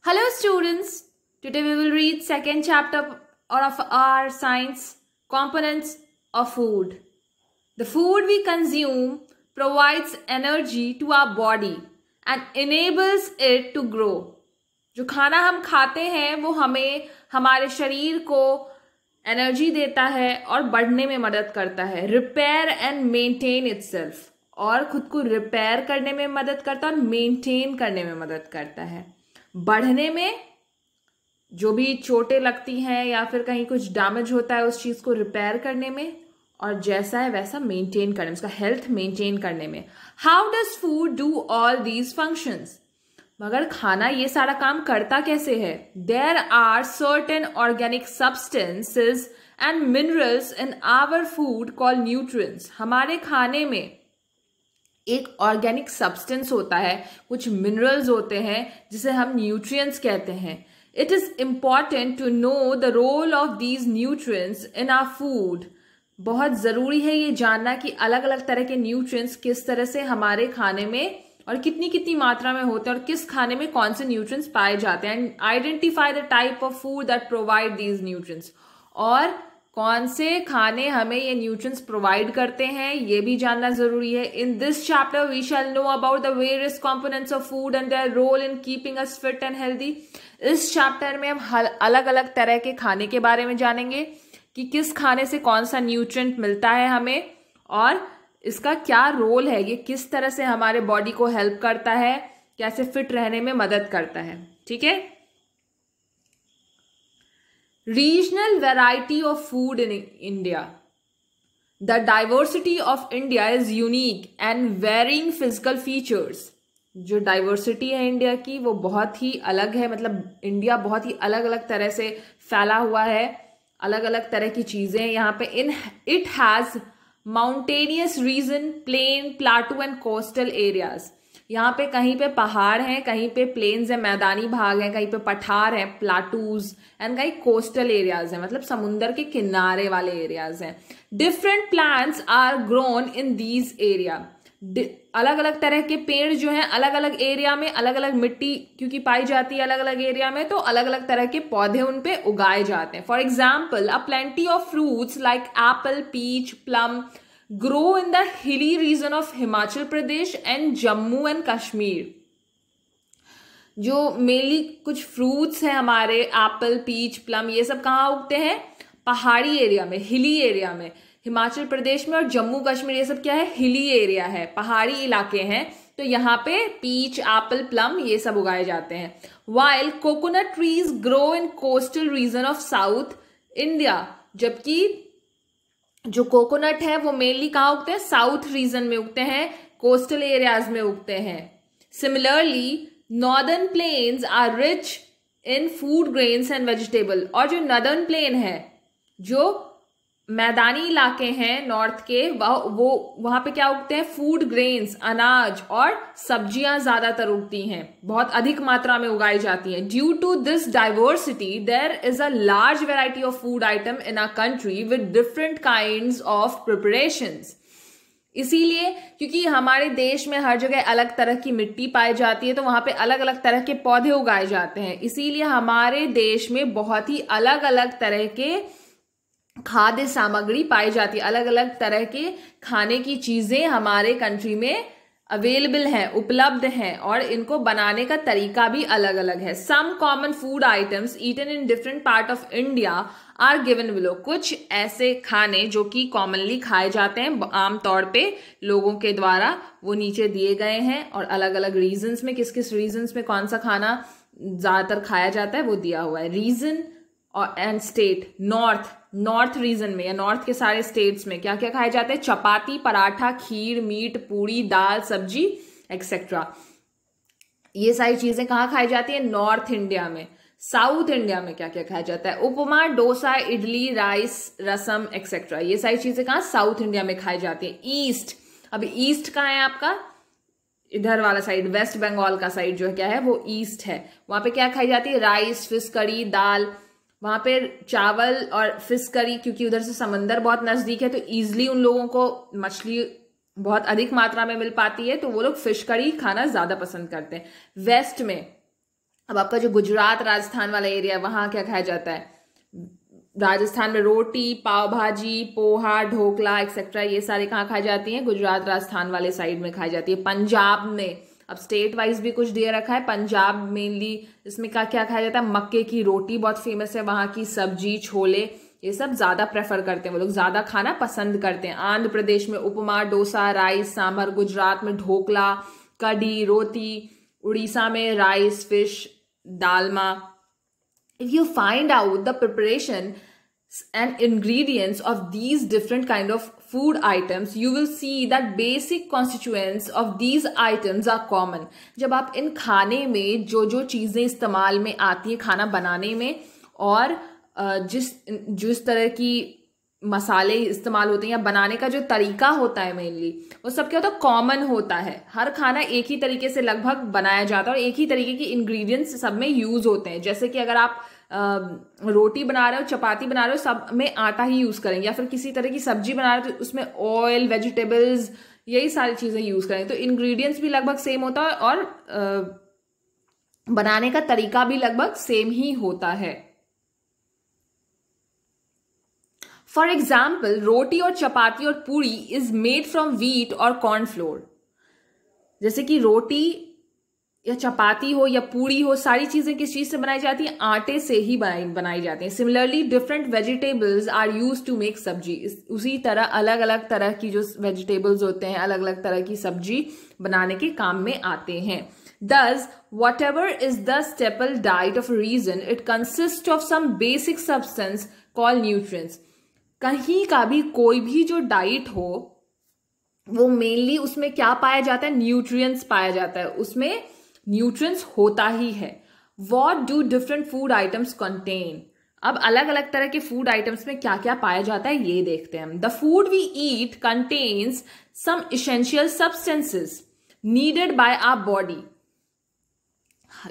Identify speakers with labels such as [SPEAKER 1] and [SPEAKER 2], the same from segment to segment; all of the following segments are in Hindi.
[SPEAKER 1] Hello students, today we will read second chapter of our science, components of food. The food we consume provides energy to our body and enables it to grow. जो खाना हम खाते हैं वो हमें हमारे शरीर को एनर्जी देता है और बढ़ने में मदद करता है. रिपेयर एंड मेंटेन इटसेल्फ, और खुद को रिपेयर करने में मदद करता है और मेंटेन करने में मदद करता है. बढ़ने में, जो भी चोटें लगती हैं या फिर कहीं कुछ डैमेज होता है उस चीज़ को रिपेयर करने में, और जैसा है वैसा मेंटेन करने में, उसका हेल्थ मेंटेन करने में. How does food do all these functions? मगर खाना ये सारा काम करता कैसे है? There are certain organic substances and minerals in our food called nutrients. हमारे खाने में एक ऑर्गेनिक सब्सटेंस होता है, कुछ मिनरल्स होते हैं जिसे हम न्यूट्रिएंट्स कहते हैं. It is important to know the role of these nutrients in our food. बहुत जरूरी है ये जानना कि अलग अलग तरह के न्यूट्रिएंट्स किस तरह से हमारे खाने में और कितनी कितनी मात्रा में होते हैं और किस खाने में कौन से न्यूट्रिएंट्स पाए जाते हैं. And identify the type of food that provide these nutrients, और कौन से खाने हमें ये न्यूट्रिएंट्स प्रोवाइड करते हैं ये भी जानना जरूरी है. In this chapter we shall know about the various components of food and their role in keeping us fit and healthy. इस चैप्टर में हम अलग अलग तरह के खाने के बारे में जानेंगे कि किस खाने से कौन सा न्यूट्रिएंट मिलता है हमें और इसका क्या रोल है, ये किस तरह से हमारे बॉडी को हेल्प करता है, कैसे फिट रहने में मदद करता है. ठीक है. Regional variety of food in India. The diversity of India is unique and varying physical features. जो डाइवर्सिटी है इंडिया की वो बहुत ही अलग है, मतलब इंडिया बहुत ही अलग अलग तरह से फैला हुआ है, अलग अलग तरह की चीजें यहाँ पे. It has mountainous region, plain, plateau and coastal areas. यहाँ पे कहीं पे पहाड़ हैं, कहीं पे प्लेन्स हैं, मैदानी भाग हैं, कहीं पे पठार हैं, प्लाटूज, एंड कहीं कोस्टल एरियाज हैं, मतलब समुंदर के किनारे वाले एरियाज हैं. Different plants are grown in these area. अलग अलग तरह के पेड़ जो हैं अलग अलग एरिया में, अलग अलग मिट्टी क्योंकि पाई जाती है अलग अलग एरिया में, तो अलग अलग तरह के पौधे उन पे उगाए जाते हैं. For example, a plenty of fruits like apple, peach, plum grow in the hilly region of Himachal Pradesh and Jammu and Kashmir. जो मेनली कुछ फ्रूट्स हैं हमारे, एप्पल, पीच, प्लम, ये सब कहाँ उगते हैं? पहाड़ी एरिया में, हिली एरिया में. हिमाचल प्रदेश में और जम्मू कश्मीर ये सब क्या है? हिली एरिया है, पहाड़ी इलाके हैं, तो यहाँ पे पीच, एप्पल, प्लम ये सब उगाए जाते हैं. While coconut trees grow in coastal region of south India. जबकि जो कोकोनट है वो मेनली कहाँ उगते हैं? साउथ रीजन में उगते हैं, कोस्टल एरियाज में उगते हैं. Similarly northern plains are rich in food grains and vegetable. और जो नॉर्दर्न प्लेन है, जो मैदानी इलाके हैं नॉर्थ के, वो वहां पे क्या उगते हैं? फूड ग्रेन्स, अनाज और सब्जियां ज्यादातर उगती हैं, बहुत अधिक मात्रा में उगाई जाती हैं. Due to this diversity there is a large variety of food item in a country with different kinds of preparations. इसीलिए क्योंकि हमारे देश में हर जगह अलग तरह की मिट्टी पाई जाती है, तो वहां पे अलग अलग तरह के पौधे उगाए जाते हैं. इसीलिए हमारे देश में बहुत ही अलग अलग तरह के खाद्य सामग्री पाई जाती है, अलग अलग तरह के खाने की चीजें हमारे कंट्री में अवेलेबल हैं, उपलब्ध हैं, और इनको बनाने का तरीका भी अलग अलग है. Some common food items eaten in different part of India are given below. कुछ ऐसे खाने जो कि कॉमनली खाए जाते हैं आमतौर पे लोगों के द्वारा, वो नीचे दिए गए हैं, और अलग अलग रीजन्स में किस किस रीजन्स में कौन सा खाना ज्यादातर खाया जाता है वो दिया हुआ है. रीजन और एंड स्टेट. नॉर्थ रीजन में या नॉर्थ के सारे स्टेट्स में क्या क्या खाए जाते हैं? चपाती, पराठा, खीर, मीट, पूरी, दाल, सब्जी एक्सेट्रा. ये सारी चीजें कहाँ खाई जाती है? नॉर्थ इंडिया में. साउथ इंडिया में क्या क्या खाया जाता है? उपमा, डोसा, इडली, राइस, रसम एक्सेट्रा. ये सारी चीजें कहाँ? साउथ इंडिया में खाई जाती है. ईस्ट, अभी ईस्ट कहाँ है आपका? इधर वाला साइड, वेस्ट बंगाल का साइड जो है क्या है? वो ईस्ट है. वहां पे क्या खाई जाती है? राइस, फिश करी, दाल. वहां पे चावल और फिश करी, क्योंकि उधर से समंदर बहुत नजदीक है तो इजिली उन लोगों को मछली बहुत अधिक मात्रा में मिल पाती है, तो वो लोग फिश करी खाना ज्यादा पसंद करते हैं. वेस्ट में अब आपका जो गुजरात राजस्थान वाला एरिया है वहां क्या खाया जाता है? राजस्थान में रोटी, पाव भाजी, पोहा, ढोकला एक्सेट्रा ये सारे कहाँ खाई जाती हैं? गुजरात राजस्थान वाले साइड में खाई जाती है। पंजाब में, अब स्टेट वाइज भी कुछ दे रखा है, पंजाब मेनली इसमें क्या क्या खाया जाता है? मक्के की रोटी बहुत फेमस है वहां की, सब्जी, छोले, ये सब ज्यादा प्रेफर करते हैं, वो लोग ज्यादा खाना पसंद करते हैं। आंध्र प्रदेश में उपमा, डोसा, राइस, सांभर, गुजरात में ढोकला, कढ़ी, रोटी, उड़ीसा में rice, fish, dalma. If you find out the preparation and ingredients of these different kind of food items, you will see that basic constituents of these items are common. जब आप इन खाने में जो जो चीजें इस्तेमाल में आती है खाना बनाने में, और जिस तरह की मसाले इस्तेमाल होते हैं या बनाने का जो तरीका होता है मेनली, वो सब क्या होता है? कॉमन होता है। हर खाना एक ही तरीके से लगभग बनाया जाता है और एक ही तरीके की इंग्रेडिएंट्स सब में यूज होते हैं। जैसे कि अगर आप रोटी बना रहे हो, चपाती बना रहे हो, सब में आटा ही यूज करेंगे, या फिर किसी तरह की सब्जी बना रहे हो तो उसमें ऑयल, वेजिटेबल्स, यही सारी चीजें यूज करेंगे। तो इंग्रेडिएंट्स भी लगभग सेम होता है और बनाने का तरीका भी लगभग सेम ही होता है। फॉर एग्जाम्पल, रोटी और चपाती और पूरी इज मेड फ्रॉम व्हीट और कॉर्नफ्लोर। जैसे कि रोटी या चपाती हो या पूरी हो, सारी चीजें किस चीज से बनाई जाती है? आटे से ही बनाई जाती हैं। Similarly different vegetables are used to make sabzi. उसी तरह अलग अलग तरह की जो वेजिटेबल्स होते हैं, अलग अलग तरह की सब्जी बनाने के काम में आते हैं। Thus, whatever is the staple diet of a region, it consists of some basic substance called nutrients. कहीं का भी कोई भी जो डाइट हो, वो मेनली उसमें क्या पाया जाता है? न्यूट्रिएंट्स पाया जाता है, उसमें न्यूट्रिएंट्स होता ही है। What do different food items contain? अब अलग अलग तरह के फूड आइटम्स में क्या क्या पाया जाता है ये देखते हैं हम। The food we eat contains some essential substances needed by our body.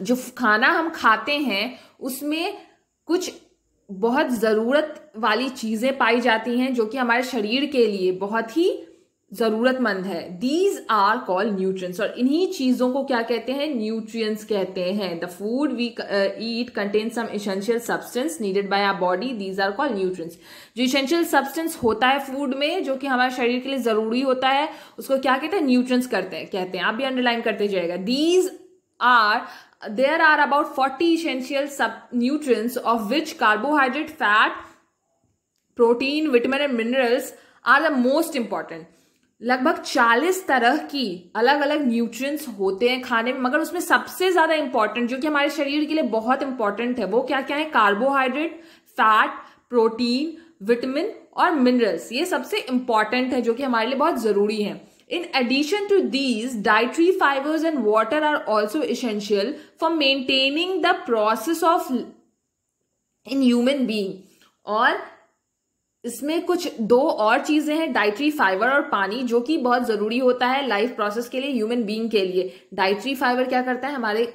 [SPEAKER 1] जो खाना हम खाते हैं उसमें कुछ बहुत जरूरत वाली चीजें पाई जाती हैं जो कि हमारे शरीर के लिए बहुत ही जरूरतमंद है। दीज आर कॉल्ड न्यूट्रिएंट्स, और इन्हीं चीजों को क्या कहते हैं? न्यूट्रिएंट्स कहते हैं। The food we eat contain some essential substance needed by our body, these are called nutrients. जो एसेंशियल सब्सटेंस होता है फूड में, जो कि हमारे शरीर के लिए जरूरी होता है, उसको क्या कहते हैं? न्यूट्रिएंट्स कहते हैं। आप भी अंडरलाइन करते जाइएगा। These are There are about 40 essential nutrients, of which carbohydrate, fat, protein, vitamin and minerals are the most important. लगभग 40 तरह की अलग अलग न्यूट्रिएंट्स होते हैं खाने में, मगर उसमें सबसे ज्यादा इंपॉर्टेंट जो कि हमारे शरीर के लिए बहुत इंपॉर्टेंट है, वो क्या क्या है? कार्बोहाइड्रेट, फैट, प्रोटीन, विटामिन और मिनरल्स। ये सबसे इंपॉर्टेंट है जो कि हमारे लिए बहुत जरूरी है। In addition to these, dietary fibers and water are also essential for maintaining the process of in human being. और इसमें कुछ दो और चीजें हैं, डाइटरी फाइबर और पानी, जो कि बहुत जरूरी होता है लाइफ प्रोसेस के लिए, ह्यूमन बीइंग के लिए। डाइटरी फाइबर क्या करता है? हमारे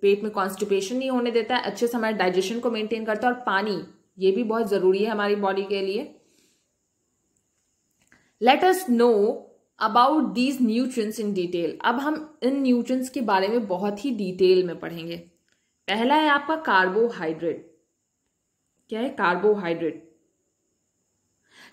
[SPEAKER 1] पेट में कॉन्स्टिपेशन नहीं होने देता है, अच्छे से हमारे डाइजेशन को मेंटेन करता है। और पानी ये भी बहुत जरूरी है हमारी बॉडी के लिए। Let us know about these nutrients in detail. अब हम इन न्यूट्रिएंट्स के बारे में बहुत ही डिटेल में पढ़ेंगे। पहला है आपका कार्बोहाइड्रेट। क्या है carbohydrate?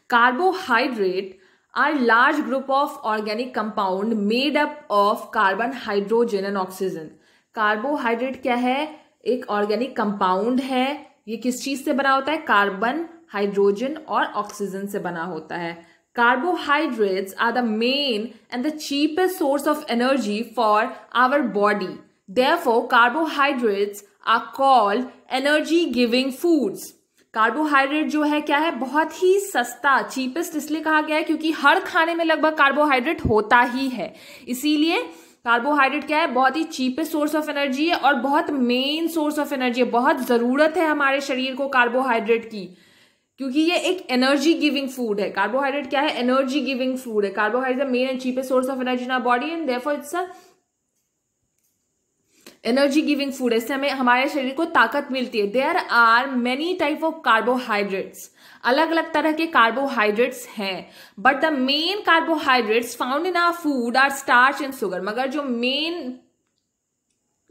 [SPEAKER 1] Carbohydrate are large group of organic compound made up of carbon, hydrogen and oxygen. Carbohydrate क्या है? एक ऑर्गेनिक कंपाउंड है। ये किस चीज से बना होता है? कार्बन, हाइड्रोजन और ऑक्सीजन से बना होता है। Carbohydrates are the main and the cheapest source of energy for our body. Therefore, carbohydrates are called energy-giving foods. Carbohydrate जो है क्या है? बहुत ही सस्ता, चीपेस्ट इसलिए कहा गया है क्योंकि हर खाने में लगभग कार्बोहाइड्रेट होता ही है। इसीलिए कार्बोहाइड्रेट क्या है? बहुत ही चीपेस्ट सोर्स ऑफ एनर्जी है और बहुत मेन सोर्स ऑफ एनर्जी है। बहुत जरूरत है हमारे शरीर को कार्बोहाइड्रेट की, क्योंकि ये एक एनर्जी गिविंग फूड है। कार्बोहाइड्रेट क्या है? एनर्जी गिविंग फूड है। Carbohydrate main and cheapest source of energy in our body and therefore it's a energy giving food है। इससे हमें हमारे शरीर को ताकत मिलती है। There are many type of carbohydrates, अलग अलग तरह के कार्बोहाइड्रेट्स हैं, but the main carbohydrates found in our food are starch and sugar. मगर जो मेन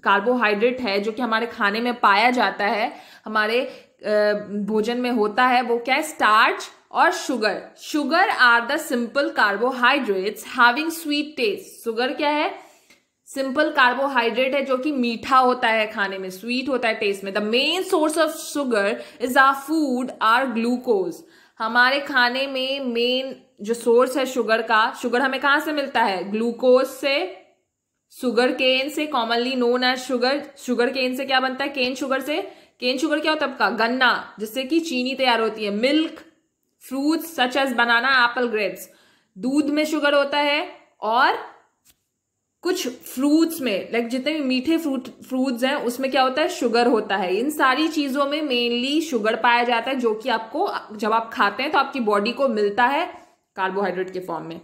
[SPEAKER 1] कार्बोहाइड्रेट है जो कि हमारे खाने में पाया जाता है, हमारे भोजन में होता है, वो क्या है? स्टार्च और sugar. Sugar are the simple carbohydrates having sweet taste. Sugar क्या है? सिंपल कार्बोहाइड्रेट है जो कि मीठा होता है, खाने में स्वीट होता है टेस्ट में। The main source of sugar is our food are glucose. हमारे खाने में मेन जो सोर्स है शुगर का, शुगर हमें कहां से मिलता है? ग्लूकोज से, शुगर केन से, commonly known as sugar. Sugar cane से क्या बनता है? केन शुगर से। केन शुगर क्या होता है आपका? गन्ना, जिससे कि चीनी तैयार होती है। Milk, fruits such as banana, apple, grapes. दूध में शुगर होता है, और कुछ फ्रूट्स में, लाइक जितने भी मीठे फ्रूट्स हैं उसमें क्या होता है? शुगर होता है। इन सारी चीजों में मेनली शुगर पाया जाता है, जो कि आपको जब आप खाते हैं तो आपकी बॉडी को मिलता है कार्बोहाइड्रेट के फॉर्म में।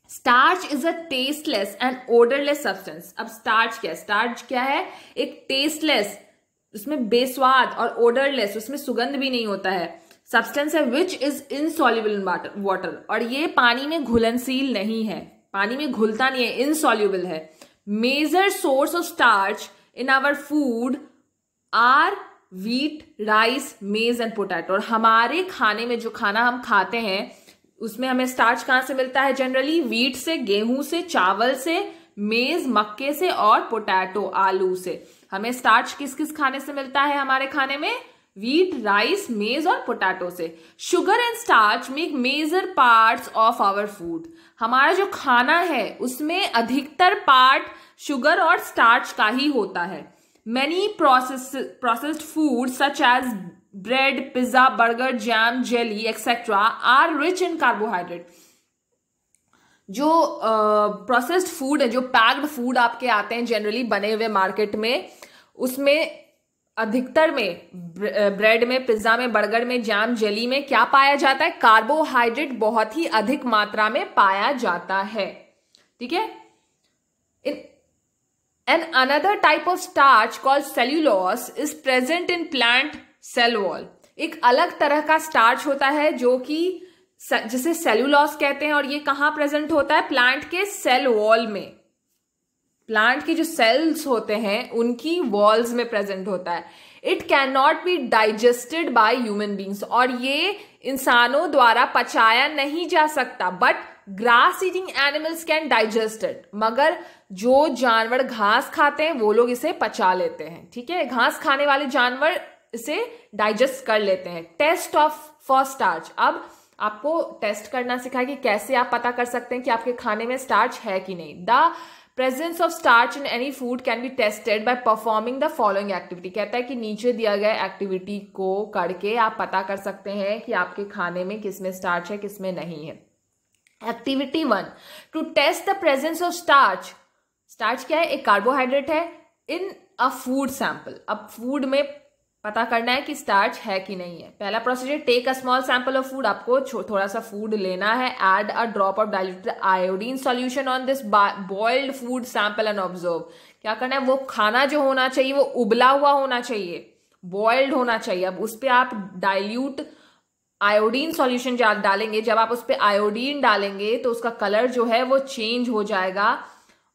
[SPEAKER 1] Starch is a tasteless and odourless substance. अब स्टार्च क्या है? स्टार्च क्या है? एक टेस्टलेस, उसमें बेस्वाद, और ओडरलेस, उसमें सुगंध भी नहीं होता है, सब्सटेंस है which is insoluble in water. और ये पानी में घुलनशील नहीं है, पानी में घुलता नहीं है, इनसॉल्युबल है। Major source of starch in our food are wheat, rice, maize and potato. और हमारे खाने में जो खाना हम खाते हैं उसमें हमें स्टार्च कहां से मिलता है? जनरली व्हीट से, गेहूं से, चावल से, मेज मक्के से, और पोटैटो आलू से। हमें स्टार्च किस किस खाने से मिलता है हमारे खाने में? व्हीट, राइस, मेज और पोटैटो से। Sugar and starch make major parts of our food. हमारा जो खाना है उसमें अधिकतर पार्ट शुगर और स्टार्च का ही होता है। Many processed food such as bread, pizza, burger, jam, jelly etcetera are rich in carbohydrate. जो प्रोसेस्ड फूड है, जो पैक्ड फूड आपके आते हैं जनरली बने हुए मार्केट में, उसमें अधिकतर में ब्रेड में, पिज्जा में, बर्गर में, जैम, जेली में क्या पाया जाता है? कार्बोहाइड्रेट बहुत ही अधिक मात्रा में पाया जाता है। ठीक है। An another type of starch called cellulose is present in plant cell wall. एक अलग तरह का स्टार्च होता है जो कि जिसे सेल्यूलोज कहते हैं, और ये कहां प्रेजेंट होता है? प्लांट के सेल वॉल में। प्लांट के जो सेल्स होते हैं उनकी वॉल्स में प्रेजेंट होता है। It can not be digested by human beings, और ये इंसानों द्वारा पचाया नहीं जा सकता। But grass eating animals can digest it. मगर जो जानवर घास खाते हैं वो लोग इसे पचा लेते हैं। ठीक है, घास खाने वाले जानवर इसे डाइजेस्ट कर लेते हैं। Test for starch. अब आपको टेस्ट करना सिखाया कि कैसे आप पता कर सकते हैं कि आपके खाने में स्टार्च है कि नहीं। The presence of starch in any food can be tested by performing the following activity. कहता है कि नीचे दिया गया एक्टिविटी को करके आप पता कर सकते हैं कि आपके खाने में किस में स्टार्च है, किस में नहीं है। Activity 1, to test the presence of starch. Starch क्या है? एक कार्बोहाइड्रेट है इन अ फूड सैंपल। अब फूड में पता करना है कि स्टार्च है कि नहीं है। पहला procedure, take a small sample of food. आपको थोड़ा सा फूड लेना है। Add a drop of diluted iodine solution on this boiled food sample and observe. क्या करना है? वो खाना जो होना चाहिए वो उबला हुआ होना चाहिए, बॉइल्ड होना चाहिए। अब उस पर आप डाइल्यूट आयोडीन सॉल्यूशन डालेंगे। जब आप उस पर आयोडीन डालेंगे तो उसका कलर जो है वो चेंज हो जाएगा।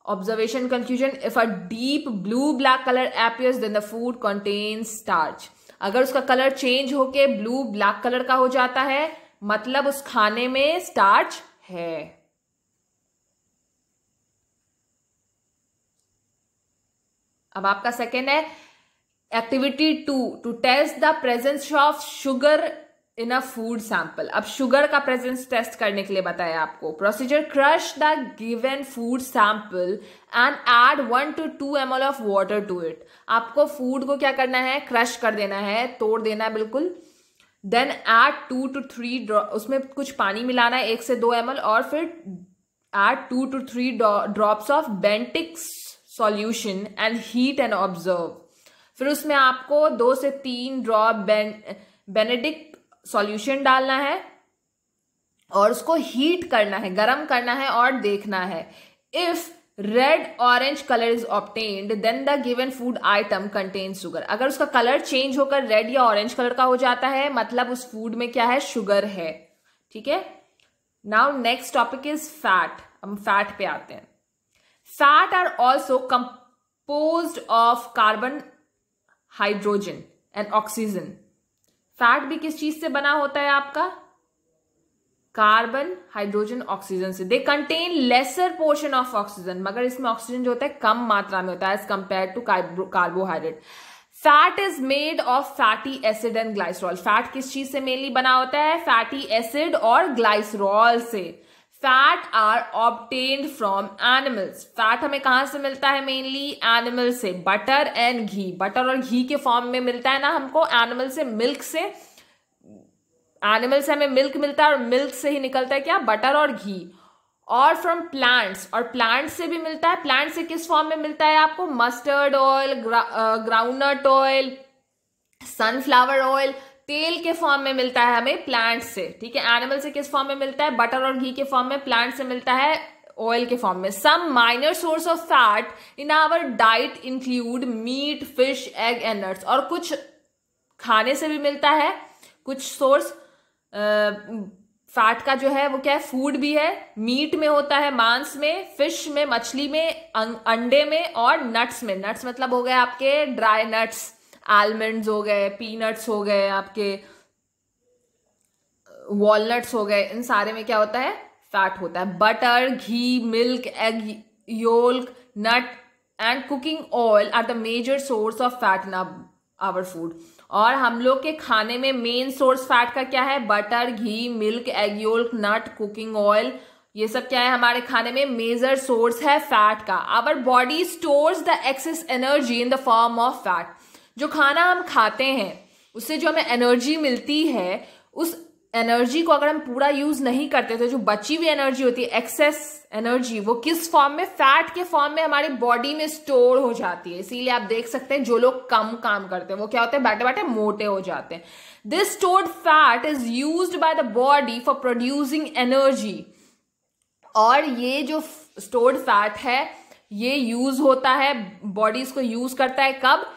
[SPEAKER 1] Observation conclusion, if a deep blue black color appears then the food contains starch। अगर उसका कलर चेंज होके ब्लू ब्लैक कलर का हो जाता है मतलब उस खाने में स्टार्च है। अब आपका सेकेंड है activity 2, to test the presence of sugar in a food sample. अब शुगर का प्रेजेंस टेस्ट करने के लिए बताया आपको। Procedure, crush the given food sample and add 1 to 2 ml of water to it. आपको फूड को क्या करना है? क्रश कर देना है, तोड़ देना है बिल्कुल। देन ऐड 2 to 3 उसमें कुछ पानी मिलाना है 1 से 2 ml, और फिर add 2 to 3 drops of Bentinck solution and heat and observe. फिर उसमें आपको 2 से 3 ड्रॉप बेनेडिक्ट सॉल्यूशन डालना है और उसको हीट करना है, गरम करना है और देखना है। If red orange colour is obtained then the given food item contains sugar. अगर उसका कलर चेंज होकर रेड या ऑरेंज कलर का हो जाता है मतलब उस फूड में क्या है? शुगर है। ठीक है। Now next topic is fat. हम फैट पे आते हैं। Fat are also composed of carbon, hydrogen and oxygen. Fat भी किस चीज से बना होता है आपका? कार्बन, हाइड्रोजन, ऑक्सीजन से। They contain lesser portion of oxygen, मगर इसमें ऑक्सीजन जो होता है कम मात्रा में होता है as compare to carbohydrate. Fat is made of fatty acid and glycerol. Fat किस चीज से मेनली बना होता है? फैटी एसिड और ग्लाइसरॉल से। Fat are obtained from animals. Fat हमें कहां से मिलता है? मेनली एनिमल से। बटर एंड घी, बटर और घी के फॉर्म में मिलता है ना हमको एनिमल से, मिल्क से। एनिमल से हमें मिल्क मिलता है और मिल्क से ही निकलता है क्या? बटर और घी। और फ्रॉम प्लांट्स, और प्लांट से भी मिलता है। प्लांट से किस फॉर्म में मिलता है आपको? Mustard oil, groundnut oil, sunflower oil, तेल के फॉर्म में मिलता है हमें प्लांट से। ठीक है। एनिमल से किस फॉर्म में मिलता है? बटर और घी के फॉर्म में। प्लांट से मिलता है ऑयल के फॉर्म में। Some minor source of fat in our diet include meat, fish, egg and nuts. और कुछ खाने से भी मिलता है कुछ सोर्स फैट का जो है वो क्या है? फूड भी है। मीट में होता है, मांस में, फिश में, मछली में, अंडे में, और नट्स में। नट्स मतलब हो गए आपके ड्राई नट्स, आलमंड्स हो गए, पीनट्स हो गए, आपके वॉलनट्स हो गए। इन सारे में क्या होता है? फैट होता है। Butter, ghee, milk, egg yolk, nut and cooking oil are the major source of fat in our food. और हम लोग के खाने में मेन सोर्स फैट का क्या है? Butter, ghee, milk, egg yolk, nut, cooking oil, ये सब क्या है हमारे खाने में? मेजर सोर्स है फैट का। Our body stores the excess energy in the form of fat. जो खाना हम खाते हैं उससे जो हमें एनर्जी मिलती है, उस एनर्जी को अगर हम पूरा यूज नहीं करते तो जो बची हुई एनर्जी होती है, एक्सेस एनर्जी, वो किस फॉर्म में? फैट के फॉर्म में हमारी बॉडी में स्टोर हो जाती है। इसीलिए आप देख सकते हैं जो लोग कम काम करते हैं वो क्या होते हैं? बैठे बैठे मोटे हो जाते हैं। This stored fat is used by the body for producing energy. और ये जो स्टोर्ड फैट है ये यूज होता है, बॉडी इसको यूज करता है कब?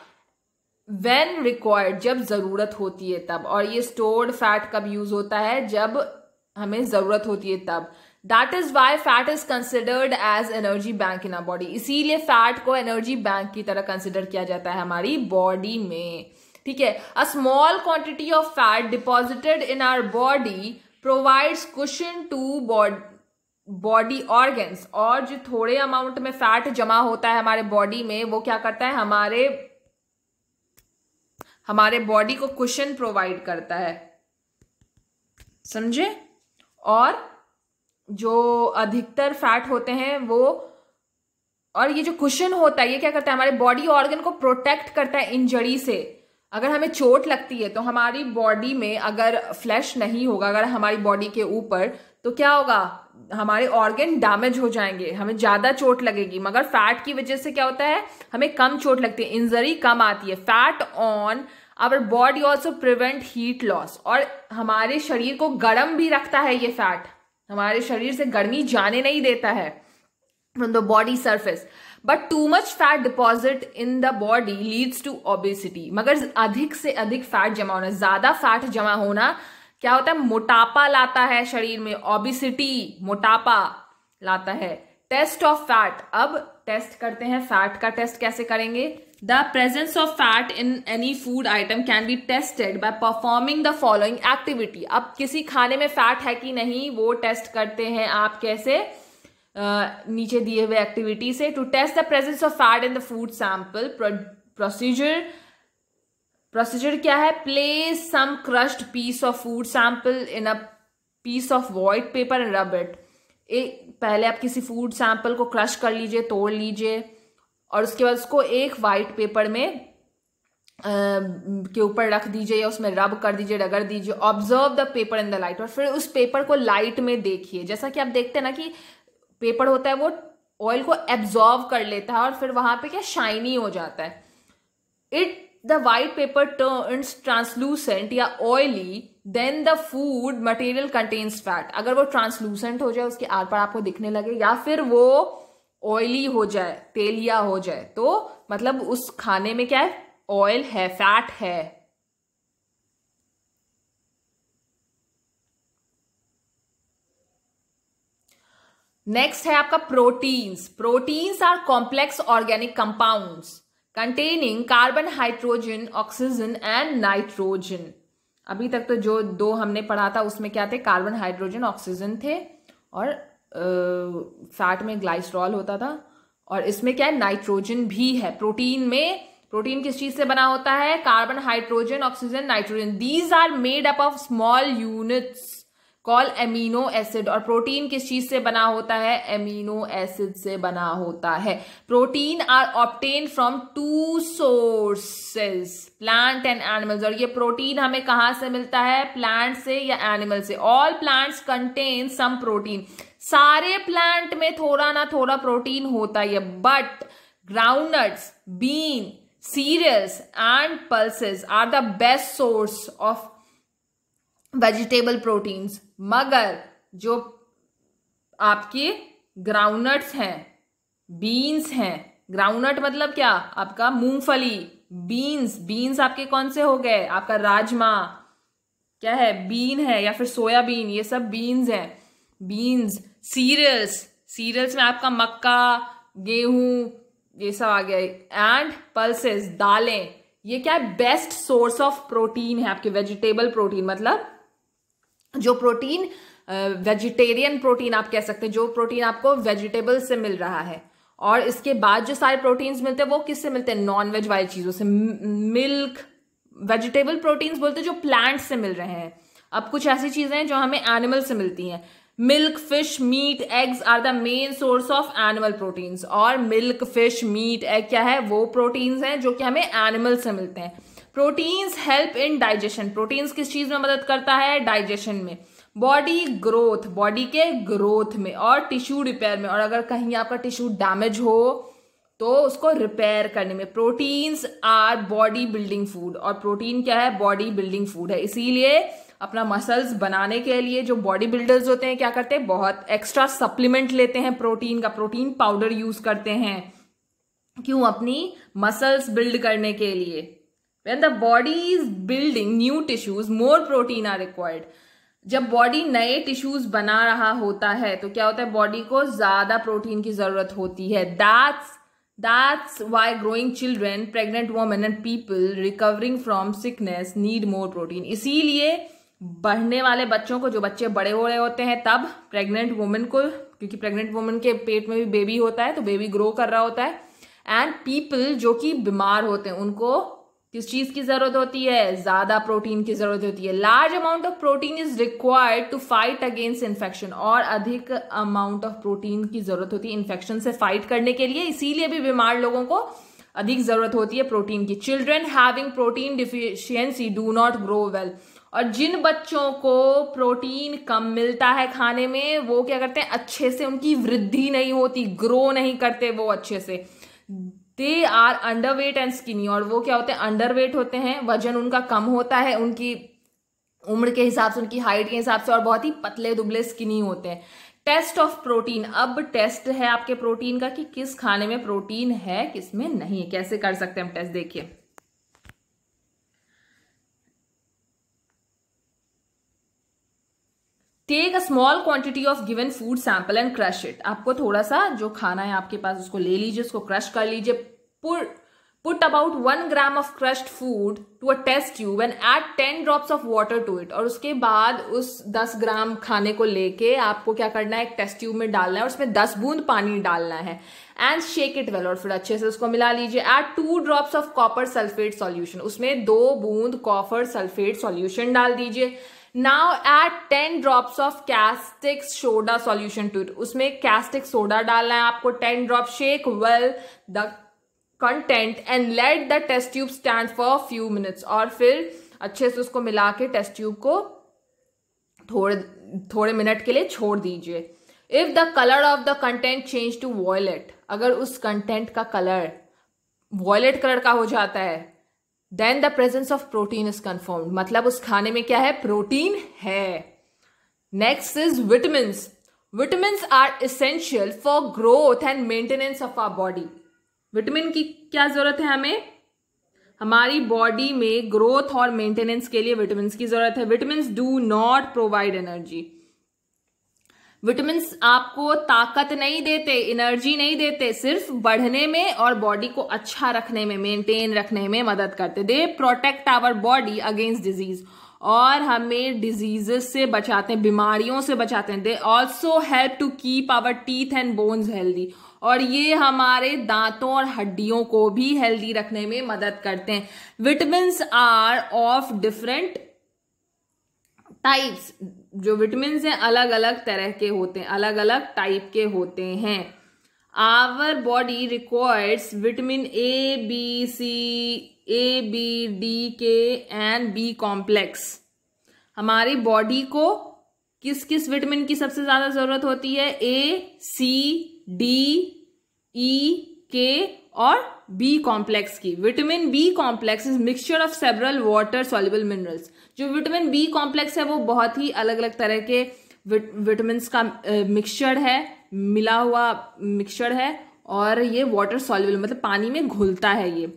[SPEAKER 1] When required, जब जरूरत होती है तब। और ये स्टोर्ड फैट कब यूज होता है? जब हमें जरूरत होती है तब। That is why fat is considered as energy bank in our body. इसीलिए फैट को एनर्जी बैंक की तरह कंसिडर किया जाता है हमारी बॉडी में। ठीक है। A small quantity of fat deposited in our body provides cushion to body organs. और जो थोड़े अमाउंट में फैट जमा होता है हमारे बॉडी में, वो क्या करता है? हमारे बॉडी को कुशन प्रोवाइड करता है, समझे? और जो अधिकतर फैट होते हैं वो, और ये जो कुशन होता है ये क्या करता है? हमारे बॉडी ऑर्गन को प्रोटेक्ट करता है इंजरी से। अगर हमें चोट लगती है तो हमारी बॉडी में अगर फ्लैश नहीं होगा, अगर हमारी बॉडी के ऊपर, तो क्या होगा? हमारे ऑर्गन डैमेज हो जाएंगे, हमें ज्यादा चोट लगेगी। मगर फैट की वजह से क्या होता है? हमें कम चोट लगती है, इंजरी कम आती है। Fat on our body also prevent heat loss. और हमारे शरीर को गर्म भी रखता है ये फैट, हमारे शरीर से गर्मी जाने नहीं देता है from the body surface. But too much fat deposit in the body leads to obesity. मगर अधिक से अधिक फैट जमा होना, ज्यादा फैट जमा होना क्या होता है? मोटापा लाता है शरीर में। ओबेसिटी मोटापा लाता है। Test of fat. अब टेस्ट करते हैं फैट का। टेस्ट कैसे करेंगे? The presence of fat in any food item can be tested by performing the following activity. अब किसी खाने में फैट है कि नहीं वो टेस्ट करते हैं आप कैसे? नीचे दिए हुए एक्टिविटी से। To test the presence of fat in the food sample, procedure क्या है? Place some crushed piece of food sample in a piece of white paper and rub it. पहले आप किसी फूड सैंपल को क्रश कर लीजिए, तोड़ लीजिए, और उसके बाद उसको एक व्हाइट पेपर में के ऊपर रख दीजिए या उसमें रब कर दीजिए, रगड़ दीजिए। Observe the paper in the light. और फिर उस पेपर को लाइट में देखिए। जैसा कि आप देखते हैं ना कि पेपर होता है वो ऑयल को एब्जॉर्व कर लेता है और फिर वहां पे क्या शाइनी हो जाता है। It the white paper turns translucent या oily, then the food material contains fat. अगर वो ट्रांसलूसेंट हो जाए, उसके आर पार आपको दिखने लगे, या फिर वो ऑयली हो जाए, तेलिया हो जाए, तो मतलब उस खाने में क्या है? ऑयल है, फैट है। नेक्स्ट है आपका proteins. Proteins are complex organic compounds containing carbon, hydrogen, oxygen and nitrogen. अभी तक तो जो दो हमने पढ़ा था उसमें क्या थे, कार्बन, हाइड्रोजन, ऑक्सीजन थे, और फैट में ग्लाइसरॉल होता था, और इसमें क्या है, नाइट्रोजन भी है। प्रोटीन में, प्रोटीन किस चीज से बना होता है, carbon, hydrogen, oxygen, nitrogen. These are made up of small units call amino acid. और प्रोटीन किस चीज से बना होता है, एमिनो एसिड से बना होता है। Protein are obtain from two sources, plant and animals. और ये प्रोटीन हमें कहां से मिलता है, प्लांट से या एनिमल से। All plants contain some protein, सारे प्लांट में थोड़ा ना थोड़ा प्रोटीन होता ही है। But groundnuts, bean, cereals and pulses are the best source of vegetable proteins. मगर जो आपके ग्राउंडनट्स हैं, बीन्स हैं, ग्राउंडनट मतलब क्या, आपका मूंगफली, बीन्स, बीन्स आपके कौन से हो गए, आपका राजमा क्या है, बीन है, या फिर सोयाबीन, ये सब बीन्स हैं, बीन्स। सीरियल्स, सीरियल्स में आपका मक्का, गेहूं, ये सब आ गया। एंड पल्सेस, दालें, ये क्या है, बेस्ट सोर्स ऑफ प्रोटीन है आपके, वेजिटेबल प्रोटीन। मतलब जो प्रोटीन, वेजिटेरियन प्रोटीन आप कह सकते हैं, जो प्रोटीन आपको वेजिटेबल से मिल रहा है। और इसके बाद जो सारे प्रोटीन्स मिलते हैं वो किससे मिलते हैं, नॉन वेज वाली चीजों से। मिल्क, वेजिटेबल प्रोटीन्स बोलते हैं जो प्लांट से मिल रहे हैं। अब कुछ ऐसी चीजें हैं जो हमें एनिमल से मिलती हैं। Milk, fish, meat, eggs are the main source of animal proteins. और मिल्क, फिश, मीट, एग क्या है, वो प्रोटीन्स हैं जो कि हमें एनिमल से मिलते हैं। Proteins help in digestion. Proteins किस चीज में मदद करता है, डाइजेशन में। बॉडी ग्रोथ, बॉडी के ग्रोथ में। और टिश्यू रिपेयर में। और अगर कहीं आपका टिश्यू डैमेज हो तो उसको रिपेयर करने में। Proteins our body building food. और प्रोटीन क्या है, बॉडी बिल्डिंग फूड है। इसीलिए अपना मसल्स बनाने के लिए जो बॉडी बिल्डर्स होते हैं क्या करते हैं, बहुत एक्स्ट्रा सप्लीमेंट लेते हैं प्रोटीन का, प्रोटीन पाउडर यूज करते हैं। क्यों, अपनी मसल्स बिल्ड करने के लिए। When the body is building new tissues, more protein are required. जब बॉडी नए टिश्यूज बना रहा होता है तो क्या होता है, बॉडी को ज्यादा प्रोटीन की जरूरत होती है। That's why growing children, pregnant women and people recovering from sickness need more protein. इसीलिए बढ़ने वाले बच्चों को, जो बच्चे बड़े हो रहे होते हैं तब प्रेग्नेंट वुमेन को, क्योंकि प्रेग्नेंट वुमेन के पेट में भी बेबी होता है तो बेबी ग्रो कर रहा होता है। एंड पीपल जो कि बीमार होते हैं उनको किस चीज की जरूरत होती है, ज्यादा प्रोटीन की जरूरत होती है। Large amount of protein is required to fight against infection. और अधिक अमाउंट ऑफ प्रोटीन की जरूरत होती है इन्फेक्शन से फाइट करने के लिए। इसीलिए भी बीमार लोगों को अधिक जरूरत होती है प्रोटीन की। Children having protein deficiency do not grow well. और जिन बच्चों को प्रोटीन कम मिलता है खाने में, वो क्या करते हैं, अच्छे से उनकी वृद्धि नहीं होती, ग्रो नहीं करते वो अच्छे से। They are underweight and skinny. और वो क्या होते हैं, अंडरवेट होते हैं, वजन उनका कम होता है उनकी उम्र के हिसाब से, उनकी हाइट के हिसाब से, और बहुत ही पतले दुबले स्किनी होते हैं। Test of protein. अब टेस्ट है आपके प्रोटीन का कि किस खाने में प्रोटीन है, किस में नहीं। कैसे कर सकते हैं हम टेस्ट, देखिए। Take a small quantity of given food sample and crush it. आपको थोड़ा सा जो खाना है आपके पास उसको ले लीजिए, उसको क्रश कर लीजिए। Put about 1 gram of crushed food to a test tube and add 10 drops of water to it। और उसके बाद उस 10 ग्राम खाने को लेके आपको क्या करना है, एक टेस्ट ट्यूब में डालना है और उसमें 10 बूंद पानी डालना है। And shake it well. और फिर अच्छे से उसको मिला लीजिए। Add 2 drops of copper sulfate solution। उसमें 2 बूंद कॉपर सल्फेट सॉल्यूशन डाल दीजिए। Now add 10 drops of caustic soda solution to it। उसमें caustic soda डालना है आपको 10 drops। Shake well the content and let the test tube stand for few minutes. और फिर अच्छे से उसको मिला के टेस्ट ट्यूब को थोड़े मिनट के लिए छोड़ दीजिए। If the colour of the content change to violet. अगर उस कंटेंट का कलर वॉयलेट कलर का हो जाता है, then the presence of protein is confirmed. मतलब उस खाने में क्या है, प्रोटीन है। Next is vitamins. Vitamins are essential for growth and maintenance of our body. Vitamin की क्या जरूरत है हमें, हमारी बॉडी में ग्रोथ और मेंटेनेंस के लिए विटामिन की जरूरत है। Vitamin do not provide energy. Vitamin आपको ताकत नहीं देते, एनर्जी नहीं देते, सिर्फ बढ़ने में और बॉडी को अच्छा रखने में, मेंटेन रखने में मदद करते। They protect our body against disease, और हमें डिजीजेस से बचाते हैं, बीमारियों से बचाते हैं। They also help to keep our teeth and bones healthy, और ये हमारे दांतों और हड्डियों को भी हेल्दी रखने में मदद करते हैं। Vitamin are of different types, जो विटामिन हैं अलग अलग तरह के होते हैं, अलग अलग टाइप के होते हैं। Our body requires vitamin A B D K and B complex. हमारी बॉडी को किस किस विटामिन की सबसे ज्यादा जरूरत होती है? ए, सी, डी, ई, के और बी कॉम्प्लेक्स की। Vitamin B complex is mixture of several water soluble minerals. जो विटामिन बी कॉम्प्लेक्स है वो बहुत ही अलग अलग तरह के विटामिन का मिक्सचर है, मिला हुआ मिक्सचर है, और ये वाटर सॉल्युबल मतलब पानी में घुलता है ये।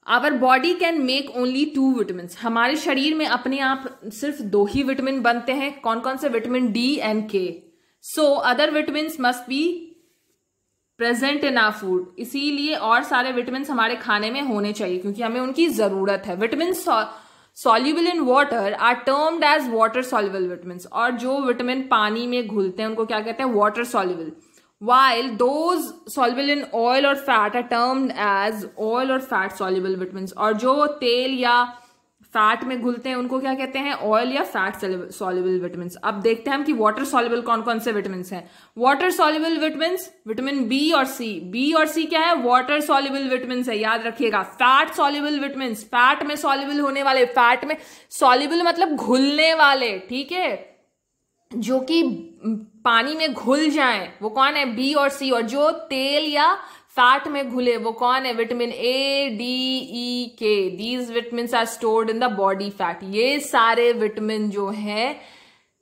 [SPEAKER 1] Our body can make only 2 vitamin. हमारे शरीर में अपने आप सिर्फ 2 ही विटामिन बनते हैं। कौन कौन से? Vitamin D and K. So other vitamin must be present in our food. इसीलिए और सारे विटामिन हमारे खाने में होने चाहिए क्योंकि हमें उनकी जरूरत है। Vitamin soluble in water are termed as water soluble vitamin, और जो विटामिन पानी में घुलते हैं उनको क्या कहते हैं? Water soluble. while those soluble in oil or fat are termed as oil or fat soluble vitamins, और जो तेल या फैट में घुलते हैं उनको क्या कहते हैं? ऑयल या फैट सॉल्युबल विटामिन्स। अब देखते हैं हम कि वाटर सॉल्युबल कौन कौन से विटामिन्स हैं। Water soluble vitamins vitamin B और सी। बी और सी क्या है? वाटर सॉल्युबल विटामिन्स है, याद रखिएगा। फैट सॉल्युबल विटामिन्स, फैट में सॉल्युबल होने वाले, फैट में सॉल्युबल मतलब घुलने वाले, ठीक है, जो कि पानी में घुल जाएं, वो कौन है? बी और सी। और जो तेल या फैट में घुले वो कौन है? Vitamin A, D, E, K. These vitamin are stored in the body fat. ये सारे विटामिन जो हैं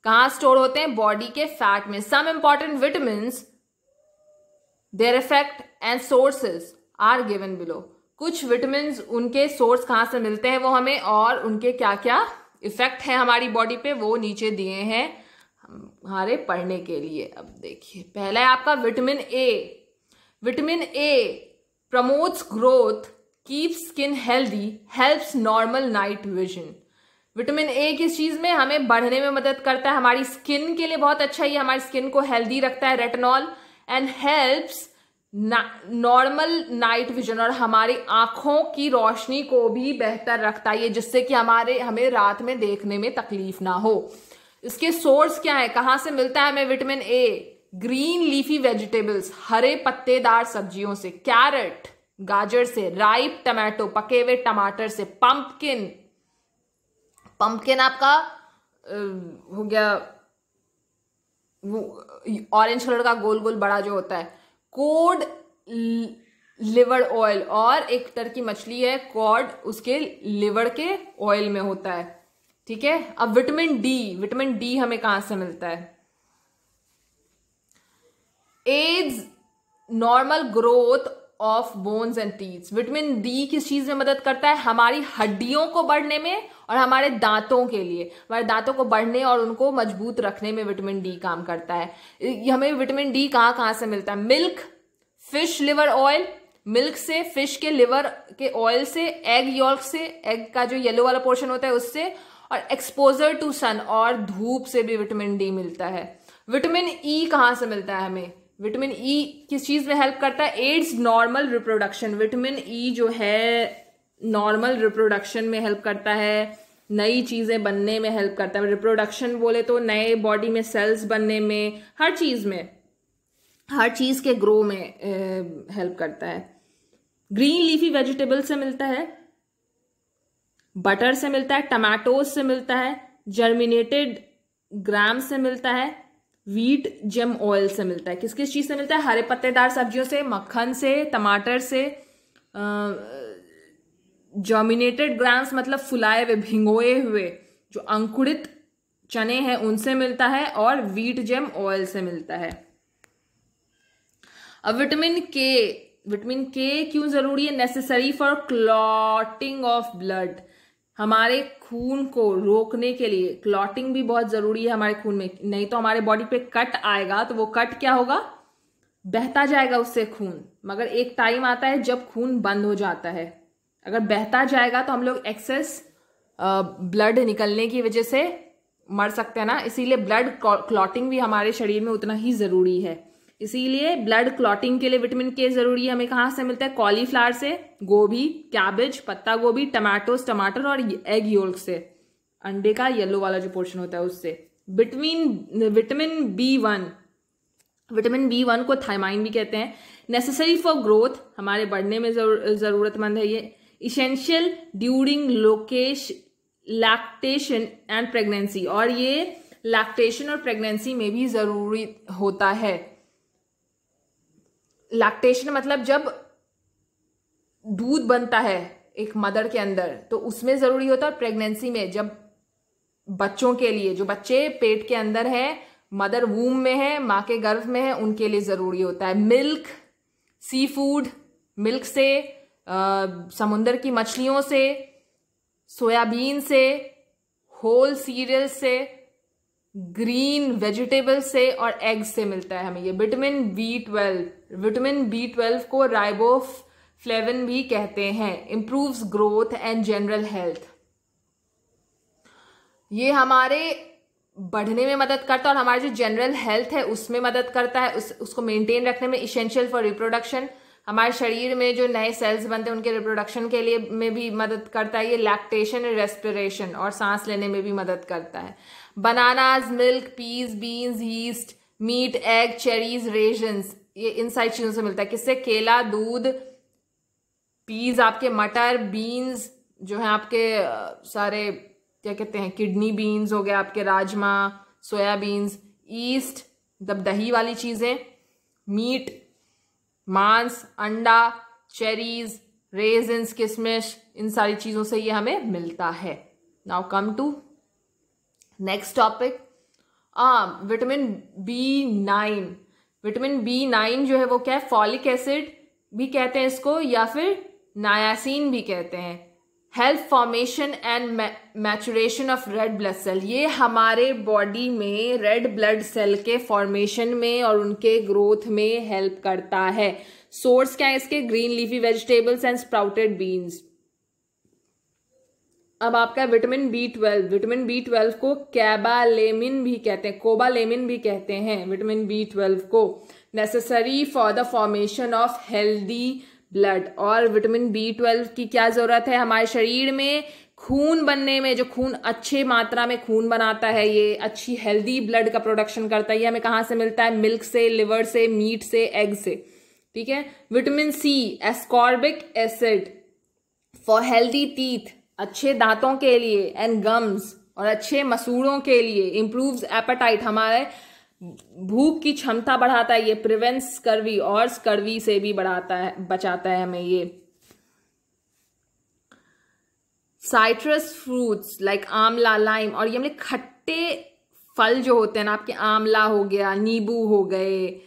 [SPEAKER 1] कहाँ स्टोर होते हैं? बॉडी के फैट में। Some important vitamin, their effect and sources are given below. कुछ विटामिन उनके सोर्स कहाँ से मिलते हैं वो हमें, और उनके क्या क्या इफेक्ट है हमारी बॉडी पे, वो नीचे दिए हैं हमारे पढ़ने के लिए। अब देखिए, पहला है आपका vitamin A. Vitamin A promotes growth, keep skin healthy, helps normal night vision. Vitamin A किस चीज में? हमें बढ़ने में मदद करता है, हमारी स्किन के लिए बहुत अच्छा है, हमारी स्किन को हेल्दी रखता है, retinol, and helps normal night vision, और हमारी आंखों की रोशनी को भी बेहतर रखता है, जिससे कि हमें रात में देखने में तकलीफ ना हो। इसके सोर्स क्या है? कहां से मिलता है हमें vitamin A? Green leafy vegetables, हरे पत्तेदार सब्जियों से, कैरेट गाजर से, राइप टमाटो पके हुए टमाटर से, पंपकिन, पंपकिन आपका हो गया वो ऑरेंज कलर का गोल गोल बड़ा जो होता है, कोड लिवर ऑयल, और एक तरह की मछली है कॉड, उसके लिवर के ऑयल में होता है, ठीक है। अब विटामिन डी, विटामिन डी हमें कहां से मिलता है? Aids normal growth of bones and teeth. Vitamin D किस चीज में मदद करता है? हमारी हड्डियों को बढ़ने में और हमारे दांतों के लिए, हमारे दांतों को बढ़ने और उनको मजबूत रखने में विटामिन डी काम करता है। हमें विटामिन डी कहां कहां से मिलता है? Milk, fish liver oil, milk से, फिश के लिवर के ऑयल से, एग यॉल्क से, एग का जो येलो वाला पोर्शन होता है उससे, और एक्सपोजर टू सन और धूप से भी विटामिन डी मिलता है। विटामिन ई कहां से मिलता है हमें? विटामिन ई किस चीज में हेल्प करता है? Aids normal reproduction. Vitamin E जो है नॉर्मल रिप्रोडक्शन में हेल्प करता है, नई चीजें बनने में हेल्प करता है। रिप्रोडक्शन बोले तो नए बॉडी में सेल्स बनने में, हर चीज में, हर चीज के ग्रो में हेल्प करता है। ग्रीन लीफी वेजिटेबल से मिलता है, बटर से मिलता है, टमाटोज से मिलता है, जर्मिनेटेड ग्राम से मिलता है, व्हीट जेम ऑयल से मिलता है। किस किस चीज से मिलता है? हरे पत्तेदार सब्जियों से, मक्खन से, टमाटर से, जर्मिनेटेड ग्राम्स मतलब फुलाए हुए, भिंगोए हुए जो अंकुरित चने हैं उनसे मिलता है, और व्हीट जेम ऑयल से मिलता है। अब विटामिन के, विटामिन के क्यों जरूरी है? Necessary for clotting of blood. हमारे खून को रोकने के लिए क्लॉटिंग भी बहुत जरूरी है हमारे खून में, नहीं तो हमारे बॉडी पे कट आएगा तो वो कट क्या होगा, बहता जाएगा उससे खून। मगर एक टाइम आता है जब खून बंद हो जाता है। अगर बहता जाएगा तो हम लोग एक्सेस ब्लड निकलने की वजह से मर सकते हैं ना, इसीलिए ब्लड क्लॉटिंग भी हमारे शरीर में उतना ही जरूरी है। इसीलिए ब्लड क्लॉटिंग के लिए विटामिन के जरूरी है। हमें कहाँ से मिलता है, कॉलीफ्लावर से, गोभी, कैबेज, पत्ता गोभी, टमाटोस, टमाटर और एग योल्क से, अंडे का येलो वाला जो पोर्शन होता है उससे। विटामिन B1, विटामिन B1 को थायमाइन भी कहते हैं। नेसेसरी फॉर ग्रोथ, हमारे बढ़ने में जरूरतमंद है ये। Essential during lactation and pregnancy, और ये लैक्टेशन और प्रेगनेंसी में भी जरूरी होता है। लैक्टेशन मतलब जब दूध बनता है एक मदर के अंदर तो उसमें जरूरी होता है, और प्रेगनेंसी में जब बच्चों के लिए, जो बच्चे पेट के अंदर है, मदर वूम में है, माँ के गर्भ में है, उनके लिए जरूरी होता है। मिल्क, सी फूड, मिल्क से, समुद्र की मछलियों से, सोयाबीन से, होल सीरियल से, ग्रीन वेजिटेबल से और एग से मिलता है हमें ये। विटामिन B12 को राइबोफ्लेविन भी कहते हैं। Improves growth and general health, ये हमारे बढ़ने में मदद करता है और हमारी जो जनरल हेल्थ है उसमें मदद करता है, उसको मेंटेन रखने में। इसेंशियल फॉर रिप्रोडक्शन, हमारे शरीर में जो नए सेल्स बनते हैं उनके रिप्रोडक्शन के लिए में भी मदद करता है ये। लैक्टेशन, रेस्पिरेशन और सांस लेने में भी मदद करता है। Bananas, milk, peas, beans, yeast, meat, egg, cherries, raisins, ये इन सारी चीजों से मिलता है। किससे, केला, दूध, पीज आपके मटर, बीन्स जो है आपके सारे क्या कहते हैं, किडनी बीन्स हो गया आपके, राजमा, सोयाबीन्स, ईस्ट दही वाली चीजें, मीट मांस, अंडा, चेरीज, रेजिन्स, किशमिश, इन सारी चीजों से ये हमें मिलता है। Now come to next topic, vitamin B9। Vitamin B9 जो है वो क्या है, फॉलिक एसिड भी कहते हैं इसको या फिर नायासिन भी कहते हैं। Help formation and maturation of red blood cell, ये हमारे बॉडी में रेड ब्लड सेल के फॉर्मेशन में और उनके ग्रोथ में हेल्प करता है। सोर्स क्या है इसके, green leafy vegetables and sprouted beans. अब आपका विटामिन B12 को कोबालेमिन भी कहते हैं, कोबालेमिन भी कहते हैं विटामिन B12 को। Necessary for the formation of healthy blood, और विटामिन B12 की क्या जरूरत है हमारे शरीर में, खून बनने में। जो खून अच्छे मात्रा में खून बनाता है, ये अच्छी हेल्दी ब्लड का प्रोडक्शन करता है। ये हमें कहाँ से मिलता है, मिल्क से, लिवर से, मीट से, एग से, ठीक है। Vitamin C, ascorbic acid for healthy teeth, अच्छे दांतों के लिए, एंड गम्स और अच्छे मसूड़ों के लिए। इंप्रूव्स एपेटाइट, हमारे भूख की क्षमता बढ़ाता है ये। प्रिवेंट्स स्कर्वी, और स्कर्वी से भी बचाता है हमें ये। साइट्रस फ्रूट्स लाइक आंवला, लाइम, और ये हमें खट्टे फल जो होते हैं ना आपके, आंवला हो गया, नींबू हो गए,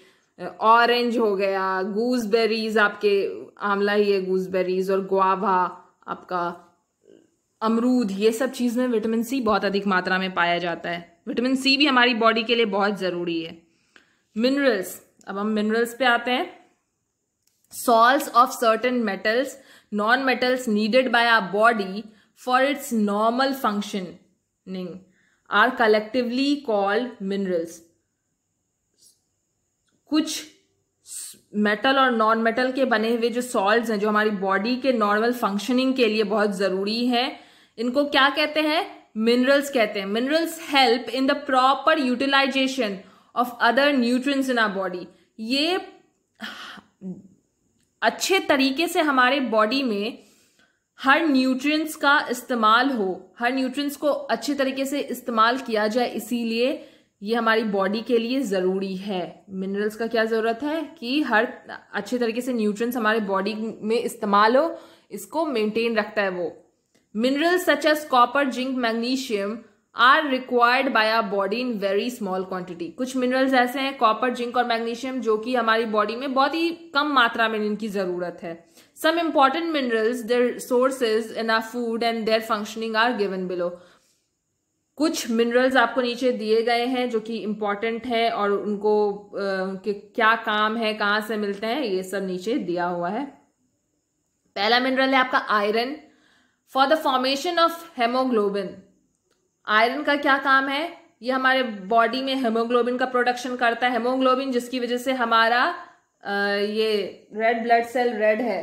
[SPEAKER 1] ऑरेंज हो गया, गूसबेरीज, आपके आंवला ही है गूसबेरीज, और गुआवा आपका अमरूद, ये सब चीज में विटामिन C बहुत अधिक मात्रा में पाया जाता है। विटामिन C भी हमारी बॉडी के लिए बहुत जरूरी है। मिनरल्स, अब हम मिनरल्स पे आते हैं। Salts of certain metals, non metals needed by our body for its normal functioning are collectively called minerals. कुछ मेटल और नॉन मेटल के बने हुए जो सॉल्ट्स हैं, जो हमारी बॉडी के नॉर्मल फंक्शनिंग के लिए बहुत जरूरी है, इनको क्या कहते हैं, मिनरल्स कहते हैं। Minerals help in the proper utilization of other nutrients in our body. ये अच्छे तरीके से हमारे बॉडी में हर न्यूट्रिएंट्स का इस्तेमाल हो, हर न्यूट्रिएंट्स को अच्छे तरीके से इस्तेमाल किया जाए, इसीलिए ये हमारी बॉडी के लिए जरूरी है। मिनरल्स का क्या जरूरत है कि हर अच्छे तरीके से न्यूट्रिएंट्स हमारे बॉडी में इस्तेमाल हो, इसको मेंटेन रखता है वो। Minerals such as copper, zinc, magnesium are required by our body in very small quantity. कुछ मिनरल्स ऐसे हैं कॉपर, जिंक और मैग्नीशियम जो कि हमारी बॉडी में बहुत ही कम मात्रा में इनकी जरूरत है। Some important minerals, their sources in our food and their functioning are given below. कुछ मिनरल्स आपको नीचे दिए गए हैं जो कि इंपॉर्टेंट है और उनको उनके क्या काम है, कहाँ से मिलते हैं, ये सब नीचे दिया हुआ है। पहला मिनरल है आपका iron, for the formation of haemoglobin. Iron का क्या काम है, ये हमारे बॉडी में हेमोग्लोबिन का प्रोडक्शन करता है। हेमोग्लोबिन जिसकी वजह से हमारा ये रेड ब्लड सेल रेड है,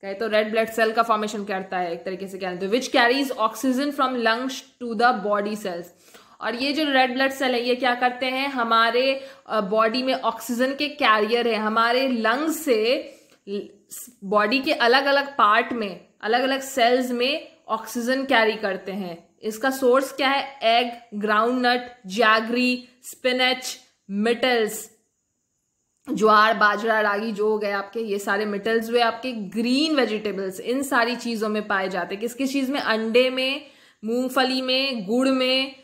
[SPEAKER 1] कहे तो रेड ब्लड सेल का फॉर्मेशन करता है एक तरीके से कहते हैं, which carries oxygen from lungs to the body cells. और ये जो रेड ब्लड सेल है ये क्या करते हैं, हमारे बॉडी में ऑक्सीजन के कैरियर है। हमारे लंग्स से बॉडी के अलग अलग पार्ट में, अलग अलग सेल्स में ऑक्सीजन कैरी करते हैं। इसका सोर्स क्या है, एग, ग्राउंडनट, जैगरी, स्पिनच, मिटल्स, ज्वार, बाजरा, रागी जो हो गए आपके, ये सारे मिटल्स हुए आपके। ग्रीन वेजिटेबल्स इन सारी चीजों में पाए जाते हैं। किस किस चीज में, अंडे में, मूंगफली में, गुड़ में,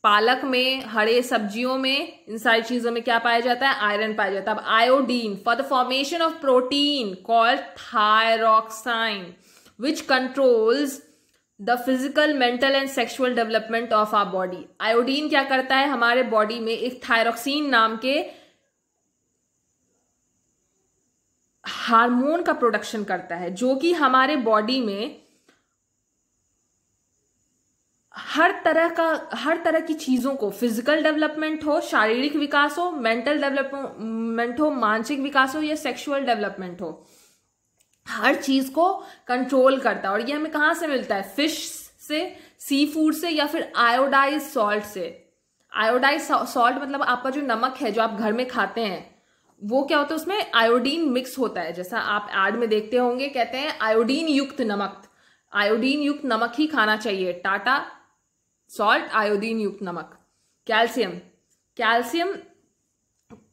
[SPEAKER 1] पालक में, हरे सब्जियों में, इन सारी चीजों में क्या पाया जाता है, आयरन पाया जाता है। अब iodine, for the formation of protein called thyroxine which controls the physical, mental and sexual development of our body. Iodine क्या करता है, हमारे बॉडी में एक थायरॉक्सिन नाम के हार्मोन का प्रोडक्शन करता है जो कि हमारे बॉडी में हर तरह की चीजों को, फिजिकल डेवलपमेंट हो, शारीरिक विकास हो, मेंटल डेवलपमेंट हो, मानसिक विकास हो या सेक्सुअल डेवलपमेंट हो, हर चीज को कंट्रोल करता है। और ये हमें कहां से मिलता है, फिश से, सी फूड से या फिर आयोडाइज सॉल्ट से। आयोडाइज सॉल्ट मतलब आपका जो नमक है जो आप घर में खाते हैं वो क्या होता है, उसमें आयोडीन मिक्स होता है। जैसा आप एड में देखते होंगे, कहते हैं आयोडीन युक्त नमक। आयोडीन युक्त नमक ही खाना चाहिए, टाटा सॉल्ट, आयोडीन युक्त नमक। कैल्शियम, कैल्शियम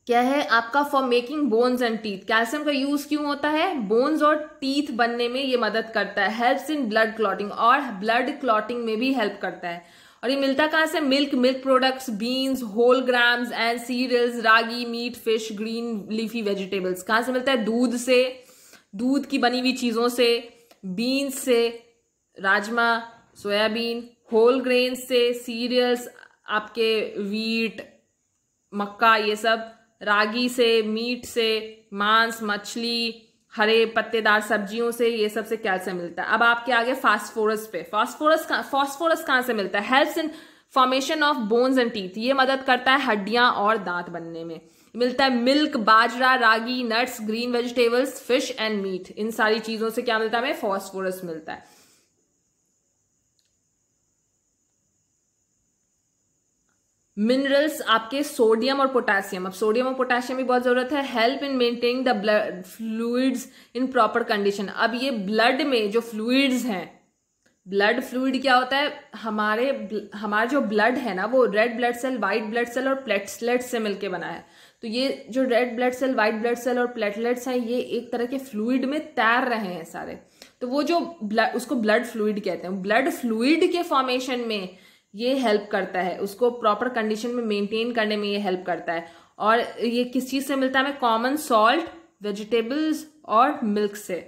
[SPEAKER 1] क्या है आपका, for making bones and teeth. Calcium का यूज क्यों होता है, बोन्स और टीथ बनने में ये मदद करता है। हेल्प्स इन ब्लड क्लॉटिंग, और ब्लड क्लॉटिंग में भी हेल्प करता है। और ये मिलता कहां से, milk, milk products, beans, whole grams and cereals, ragi, meat, fish, green leafy vegetables. कहां से मिलता है, दूध से, दूध की बनी हुई चीजों से, बीन्स से, राजमा, सोयाबीन, होल ग्रेन से, सीरियल्स आपके वीट, मक्का, ये सब, रागी से, मीट से, मांस, मछली, हरे पत्तेदार सब्जियों से, ये सब से कैल्शियम मिलता है। अब आपके आगे फास्फोरस पे, फास्फोरस कहां से मिलता है, helps in formation of bones and teeth. ये मदद करता है हड्डियां और दांत बनने में। मिलता है milk, bajra, ragi, nuts, green vegetables, fish and meat, इन सारी चीजों से क्या मिलता है, हमें फास्फोरस मिलता है। मिनरल्स आपके सोडियम और पोटेशियम। अब सोडियम और पोटेशियम की बहुत जरूरत है। Help in maintaining the blood fluids in proper condition. अब ये ब्लड में जो फ्लूइड्स हैं, ब्लड फ्लूइड क्या होता है, हमारा जो ब्लड है ना वो red blood cell, white blood cell और प्लेटलेट्स से मिलकर बना है। तो ये जो red blood cell, white blood cell और प्लेटलेट्स हैं ये एक तरह के फ्लूइड में तैर रहे हैं सारे। तो वो जो ब्लड, उसको ब्लड फ्लूइड कहते हैं। ब्लड फ्लूइड के फॉर्मेशन में ये हेल्प करता है, उसको प्रॉपर कंडीशन में मेंटेन करने में ये हेल्प करता है। और ये किस चीज से मिलता है हमें, कॉमन सॉल्ट, वेजिटेबल्स और मिल्क से।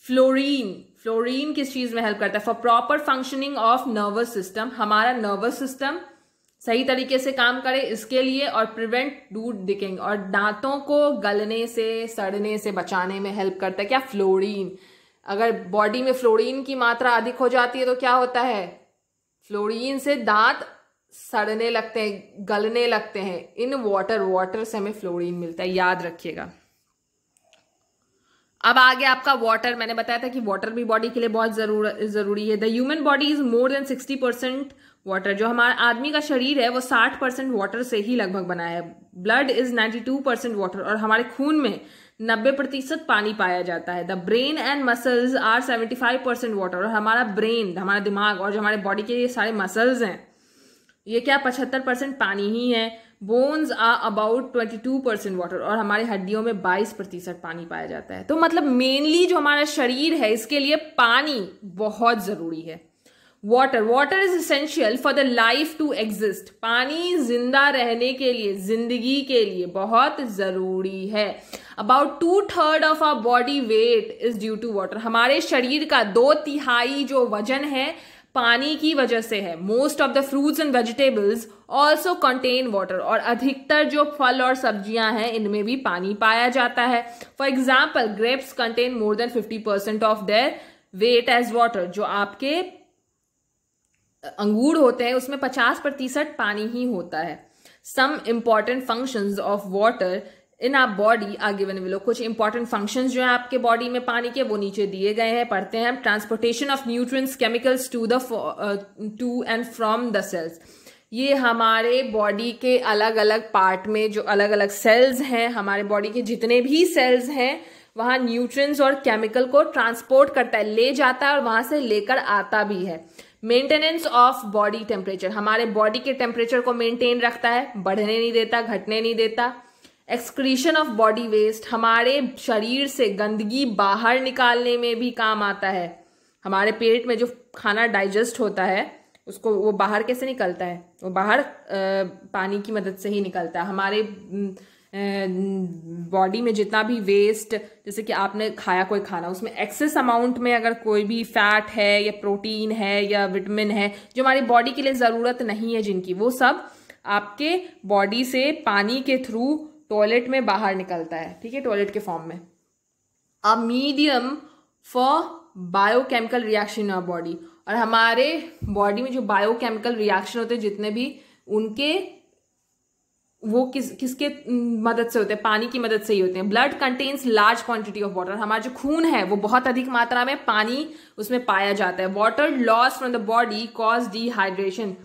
[SPEAKER 1] फ्लोरीन, फ्लोरीन किस चीज में हेल्प करता है, for proper functioning of nervous system. हमारा नर्वस सिस्टम सही तरीके से काम करे इसके लिए, और प्रिवेंट टूथ डिकेइंग, और दांतों को गलने से, सड़ने से बचाने में हेल्प करता है क्या, फ्लोरीन। अगर बॉडी में फ्लोरीन की मात्रा अधिक हो जाती है तो क्या होता है, फ्लोरीन से दांत सड़ने लगते हैं, गलने लगते हैं। इन वाटर से हमें फ्लोरीन मिलता है, याद रखिएगा। अब आगे आपका वाटर, मैंने बताया था कि वाटर भी बॉडी के लिए बहुत जरूरी है। The human body is more than 60% water. जो हमारा आदमी का शरीर है वो 60% वाटर से ही लगभग बना है। ब्लड इज 92% वाटर, और हमारे खून में 90% पानी पाया जाता है। The brain and muscles are 75% water, और हमारा ब्रेन, हमारा दिमाग और जो हमारे बॉडी के ये सारे मसल्स हैं ये क्या 75% पानी ही है। बोन्स आर अबाउट 22% वाटर, और हमारी हड्डियों में 22% पानी पाया जाता है। तो मतलब मेनली जो हमारा शरीर है इसके लिए पानी बहुत जरूरी है। Water is essential for the life to exist. पानी जिंदा रहने के लिए, जिंदगी के लिए बहुत जरूरी है। About 2/3 of our body weight is due to water. हमारे शरीर का 2/3 जो वजन है पानी की वजह से है। Most of the fruits and vegetables also contain water. और अधिकतर जो फल और सब्जियां हैं इनमें भी पानी पाया जाता है। For example grapes contain more than 50% of their weight as water. जो आपके अंगूर होते हैं उसमें 50% पानी ही होता है। Some important functions of water in our body are given below. कुछ इंपॉर्टेंट फंक्शंस जो है आपके बॉडी में पानी के वो नीचे दिए गए हैं, पढ़ते हैं। Transportation of nutrients chemicals to and from the cells. ये हमारे बॉडी के अलग अलग पार्ट में जो अलग अलग सेल्स हैं, हमारे बॉडी के जितने भी सेल्स हैं वहां न्यूट्रिएंट्स और केमिकल को ट्रांसपोर्ट करता है, ले जाता है और वहां से लेकर आता भी है। मेंटेनेंस ऑफ बॉडी टेम्परेचर, हमारे बॉडी के टेम्परेचर को मेंटेन रखता है, बढ़ने नहीं देता, घटने नहीं देता। एक्सक्रीशन ऑफ बॉडी वेस्ट, हमारे शरीर से गंदगी बाहर निकालने में भी काम आता है। हमारे पेट में जो खाना डाइजेस्ट होता है उसको वो बाहर कैसे निकलता है? वो बाहर पानी की मदद से ही निकलता है। हमारे बॉडी में जितना भी वेस्ट, जैसे कि आपने खाया कोई खाना, उसमें एक्सेस अमाउंट में अगर कोई भी फैट है या प्रोटीन है या विटामिन है जो हमारी बॉडी के लिए ज़रूरत नहीं है जिनकी, वो सब आपके बॉडी से पानी के थ्रू टॉयलेट में बाहर निकलता है, ठीक है, टॉयलेट के फॉर्म में। A medium for biochemical reaction in our body. और हमारे बॉडी में जो बायोकेमिकल रिएक्शन होते हैं जितने भी, उनके वो किसके मदद से होते हैं? पानी की मदद से ही होते हैं। Blood contains large quantity of water. हमारा जो खून है वो बहुत अधिक मात्रा में पानी उसमें पाया जाता है। Water loss from the body cause dehydration.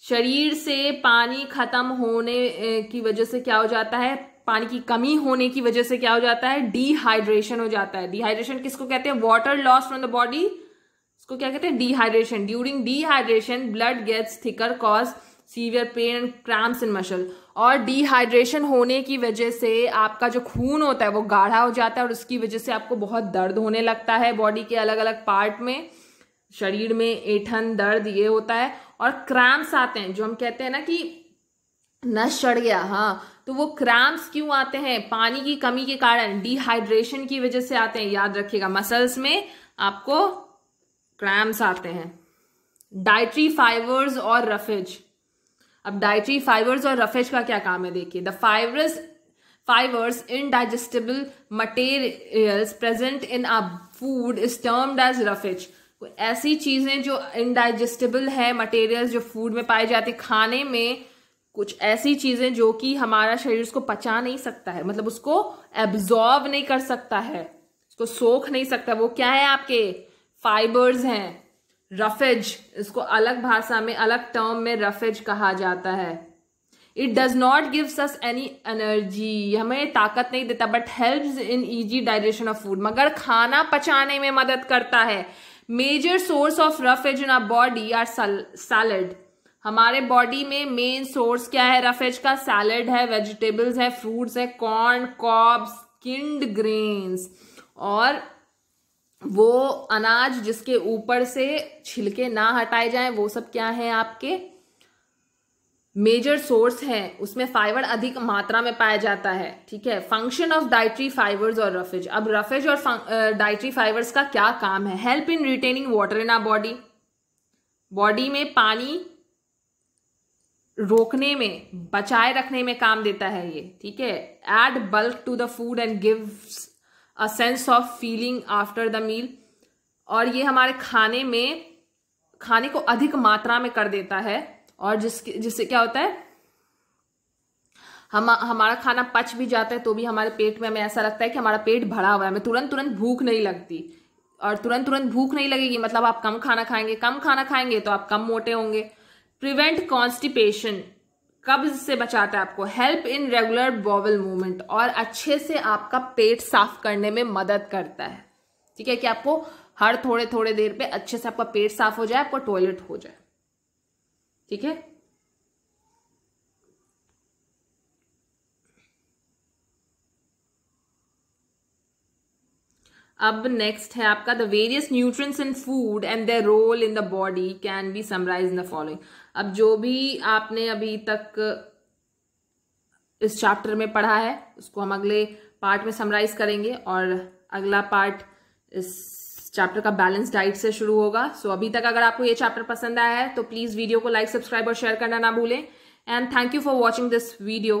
[SPEAKER 1] शरीर से पानी खत्म होने की वजह से क्या हो जाता है? पानी की कमी होने की वजह से क्या हो जाता है? डिहाइड्रेशन हो जाता है। डिहाइड्रेशन किसको कहते हैं? Water loss from the body, इसको क्या कहते हैं? Dehydration. During dehydration blood gets thicker, cause severe pain and cramps in muscle. और डिहाइड्रेशन होने की वजह से आपका जो खून होता है वो गाढ़ा हो जाता है और उसकी वजह से आपको बहुत दर्द होने लगता है बॉडी के अलग अलग पार्ट में। शरीर में ऐंठन, दर्द ये होता है। और क्रैम्प्स आते हैं, जो हम कहते हैं ना कि नस चढ़ गया, हाँ, तो वो क्रैम्प्स क्यों आते हैं? पानी की कमी के कारण, डिहाइड्रेशन की वजह से आते हैं। याद रखिएगा, मसल्स में आपको क्रैम्प्स आते हैं। डाइटरी फाइबर्स और रफेज। अब डाइटरी फाइबर्स और रफेज का क्या काम है देखिए। The fibres indigestible materials present in a food is termed as roughage. ऐसी चीजें जो इनडाइजेस्टिबल है, मटेरियल्स जो फूड में पाए जाते हैं, खाने में कुछ ऐसी चीजें जो कि हमारा शरीर उसको पचा नहीं सकता है, मतलब उसको एब्जॉर्ब नहीं कर सकता है, उसको सोख नहीं सकता, वो क्या है? आपके फाइबर्स हैं। रफेज, इसको अलग भाषा में, अलग टर्म में रफेज कहा जाता है। It does not gives us any energy, हमें ताकत नहीं देता, but helps in easy digestion of food, मगर खाना पचाने में मदद करता है। Major source of roughage in our body are salad. हमारे बॉडी में मेन सोर्स क्या है रफेज का? सैलड है, वेजिटेबल्स है, फ्रूट्स है, कॉर्न, कॉब्स, स्किन्ड ग्रेन्स, और वो अनाज जिसके ऊपर से छिलके ना हटाए जाएं, वो सब क्या है? आपके मेजर सोर्स है। उसमें फाइबर अधिक मात्रा में पाया जाता है, ठीक है। फंक्शन ऑफ डाइटरी फाइबर्स और रफेज। अब रफेज और डाइटरी फाइबर्स का क्या काम है? Help in retaining water in our body. Body में पानी रोकने में, बचाए रखने में काम देता है ये, ठीक है। Add bulk to the food and gives a sense of feeling after the meal. और ये हमारे खाने को अधिक मात्रा में कर देता है, और जिससे क्या होता है? हमारा खाना पच भी जाता है तो भी हमारे पेट में हमें ऐसा लगता है कि हमारा पेट भरा हुआ है, हमें तुरंत भूख नहीं लगती। और तुरंत भूख नहीं लगेगी मतलब आप कम खाना खाएंगे तो आप कम मोटे होंगे। प्रिवेंट कॉन्स्टिपेशन, कब्ज से बचाता है आपको। Help in regular bowel movement, और अच्छे से आपका पेट साफ करने में मदद करता है, ठीक है, कि आपको हर थोड़े देर पे अच्छे से आपका पेट साफ हो जाए, आपको टॉयलेट हो जाए, ठीक है। अब नेक्स्ट है आपका the various nutrients in food and their role in the body can be summarise in the following. अब जो भी आपने अभी तक इस चैप्टर में पढ़ा है उसको हम अगले पार्ट में समराइज करेंगे, और अगला पार्ट इस चैप्टर का बैलेंस डाइट से शुरू होगा। सो अभी तक अगर आपको ये चैप्टर पसंद आया है तो प्लीज वीडियो को लाइक, सब्सक्राइब और शेयर करना ना भूलें। And thank you for watching this video.